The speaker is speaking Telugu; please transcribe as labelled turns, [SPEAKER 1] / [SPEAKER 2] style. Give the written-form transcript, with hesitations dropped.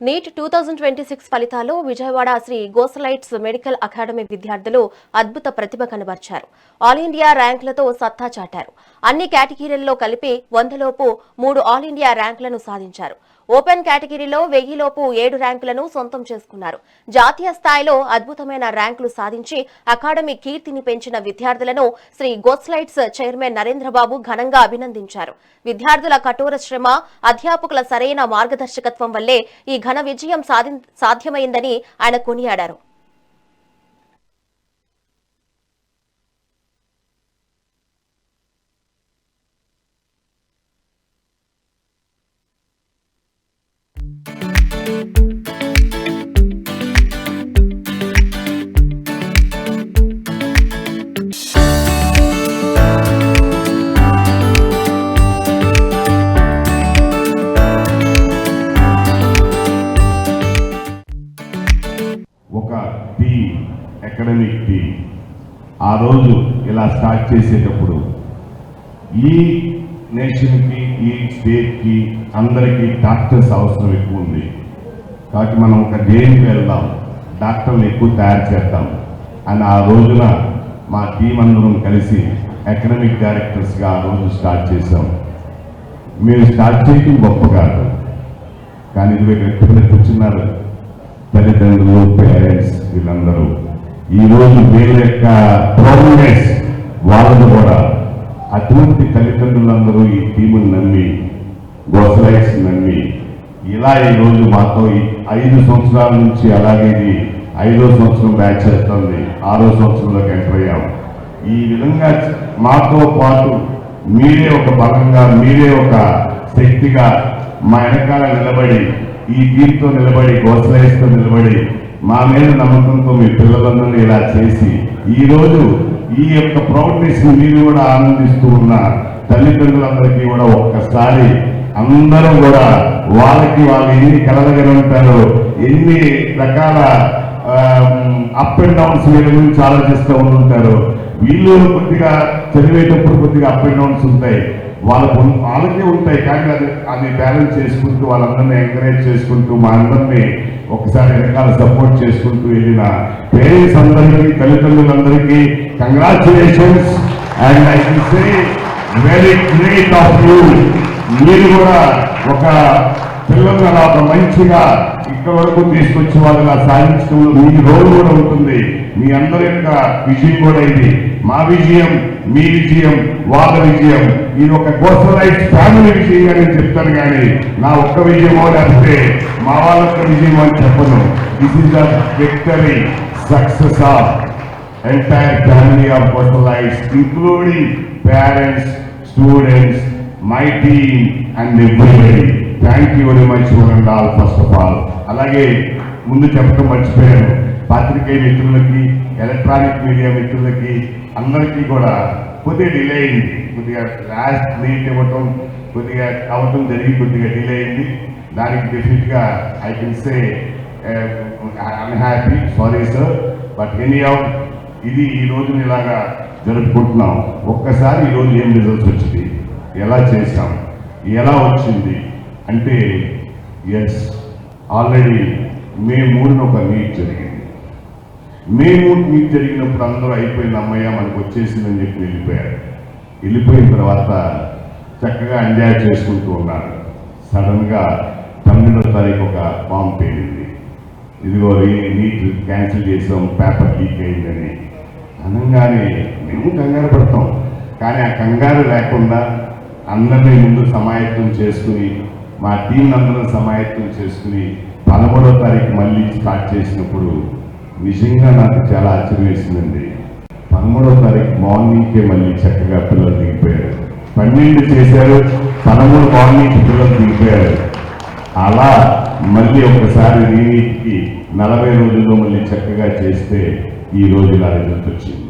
[SPEAKER 1] నీట్ 2026 ఫలితాల్లో విజయవాడ శ్రీ గోసలైట్స్ మెడికల్ అకాడమీ విద్యార్థులు అద్భుత ప్రతిభ కనబర్చారు. ఆల్ ఇండియా ర్యాంకులతో సత్తా చాటారు. అన్ని కేటగిరీల్లో కలిపి 100లోపు 3 ఆల్ ఇండియా ర్యాంకులను సాధించారు. ఓపెన్ కేటగిరీలో 1000లోపు 7 ర్యాంకులను సొంతం చేసుకున్నారు. జాతీయ స్థాయిలో అద్భుతమైన ర్యాంకులు సాధించి అకాడమీ కీర్తిని పెంచిన విద్యార్థులను శ్రీ గోసలైట్స్ చైర్మన్ నరేంద్రబాబు ఘనంగా అభినందించారు. విద్యార్థుల కఠోర శ్రమ, అధ్యాపకుల సరైన మార్గదర్శకత్వం వల్లే ఈ ఘన విజయం సాధ్యమైందని ఆయన కొనియాడారు.
[SPEAKER 2] ఒక టీమ్, అకాడమిక్ టీమ్ ఆ రోజు ఇలా స్టార్ట్ చేసేటప్పుడు ఈ నేషన్కి, ఈ స్టేట్కి అందరికీ డాక్టర్స్ అవసరం ఎక్కువ ఉంది. కాబట్టి మనం ఒక దేనికి వెళ్దాం, డాక్టర్లు ఎక్కువ తయారు చేద్దాం అని ఆ రోజున మా టీం అందరం కలిసి అకాడమిక్ డైరెక్టర్స్గా ఆ రోజు స్టార్ట్ చేసాం. మేము స్టార్ట్ చేయడం గొప్ప కాదు, కానీ ఇది ఇక్కడ కూర్చున్నారు తల్లిదండ్రులు, పేరెంట్స్, వీళ్ళందరూ ఈరోజు వీళ్ళ యొక్క ప్రోగ్రెస్ వాళ్ళను కూడా అటువంటి తల్లిదండ్రులందరూ ఈ టీమును నమ్మి, గోసలైట్స్ నమ్మి ఇలా ఈరోజు మాతో 5 సంవత్సరాల నుంచి, అలాగే ఇది 5వ సంవత్సరం బ్యాచ్ చేస్తుంది, 6వ సంవత్సరంలోకి ఎంటర్ అయ్యాం. ఈ విధంగా మాతో పాటు మీరే ఒక బలంగా, మీరే ఒక శక్తిగా మా వెనకాల నిలబడి, ఈ టీంతో నిలబడి, గోసలైట్స్తో నిలబడి మా మీద నమ్మకంతో మీ పిల్లలందరినీ ఇలా చేసి ఈరోజు ఈ యొక్క ప్రౌడ్నెస్ మీరు కూడా ఆనందిస్తూ ఉన్న తల్లిదండ్రులందరికీ కూడా ఒక్కసారి అందరూ కూడా వాళ్ళకి వాళ్ళు ఎన్ని కలలుగా ఉంటారో, ఎన్ని రకాల అప్ అండ్ డౌన్స్ వీళ్ళ గురించి ఆలోచిస్తూ ఉంటారు. వీళ్ళు కొద్దిగా చదివేటప్పుడు కొద్దిగా అప్ అండ్ డౌన్స్ ఉంటాయి, వాళ్ళకే ఉంటాయి. కానీ అది బ్యాలెన్స్ చేసుకుంటూ, వాళ్ళందరినీ ఎంకరేజ్ చేసుకుంటూ, మా అందరినీ ఒకసారి వెనకాల సపోర్ట్ చేసుకుంటూ వెళ్ళిన పేరెంట్స్ అందరికీ, తల్లిదండ్రులందరికీ congratulations. And I can say very great of you. మీరు కూడా ఒక పిల్లలు అలా ఒక మంచిగా ఇక్కడ వరకు తీసుకొచ్చి వాళ్ళని సాధించడంలో మీ రోల్ కూడా ఉంటుంది. మీ అందరి యొక్క విజయం కూడా ఇది. మా విజయం, మీ విజయం, వాళ్ళ విజయం, ఇది ఒక గోసలైట్స్ ఫ్యామిలీ విజయంగా నేను చెప్తాను, కానీ నా ఒక్క విజయమో లేకపోతే మా వాళ్ళ యొక్క విజయం అని చెప్పను. This is the victory, success of entire family of Gosalites, including parents, students, my team and everybody. Thank you very much and all. First of all అలాగే ముందు చెప్పడం మర్చిపోయాను, పాత్రికేయ మిత్రులకి, ఎలక్ట్రానిక్ మీడియా మిత్రులకి అందరికీ కూడా కొద్దిగా డిలే అయింది. కొద్దిగా లాస్ట్ మీట్ ఇవ్వటం కొద్దిగా అవటం జరిగి కొద్దిగా డిలే అయింది. దానికి డెఫినెట్గా I can say unhappy, sorry sir. But anyhow ఇది ఈ రోజున ఇలాగా జరుపుకుంటున్నాం. ఒక్కసారి ఈరోజు ఏం రిజల్ట్స్ వచ్చింది, ఎలా చేశాం, ఎలా వచ్చింది అంటే, ఎస్ ఆల్రెడీ మే 3న ఒక మీట్ జరిగింది. మే 3 మీట్ జరిగినప్పుడు అందరూ అయిపోయింది, అమ్మయ్య మనకు వచ్చేసిందని చెప్పి వెళ్ళిపోయిన తర్వాత చక్కగా ఎంజాయ్ చేసుకుంటూ ఉన్నారు. సడన్గా 12వ తారీఖు ఒక ఫామ్ పేరింది, ఇదిగో నీట్ క్యాన్సిల్ చేసాం, పేపర్ లీక్ అయిందని అనగానే మేము కంగారు పడతాం. కానీ ఆ కంగారు లేకుండా అందరినీ ముందు సమాయత్తం చేసుకుని, మా టీం అందరూ సమాయత్తం చేసుకుని 13వ తారీఖు మళ్ళీ స్టార్ట్ చేసినప్పుడు నిజంగా నాకు చాలా ఆశ్చర్యం వేసిందండి. 13వ తారీఖు మార్నింగ్కే మళ్ళీ చక్కగా పిల్లలు దిగిపోయారు. 12 చేశారు, 13 మార్నింగ్ పిల్లలు దిగిపోయారు. అలా మళ్ళీ ఒకసారి నీటికి 40 రోజుల్లో మళ్ళీ చక్కగా చేస్తే ఈ రోజు ఇలా రిజల్ట్ వచ్చింది.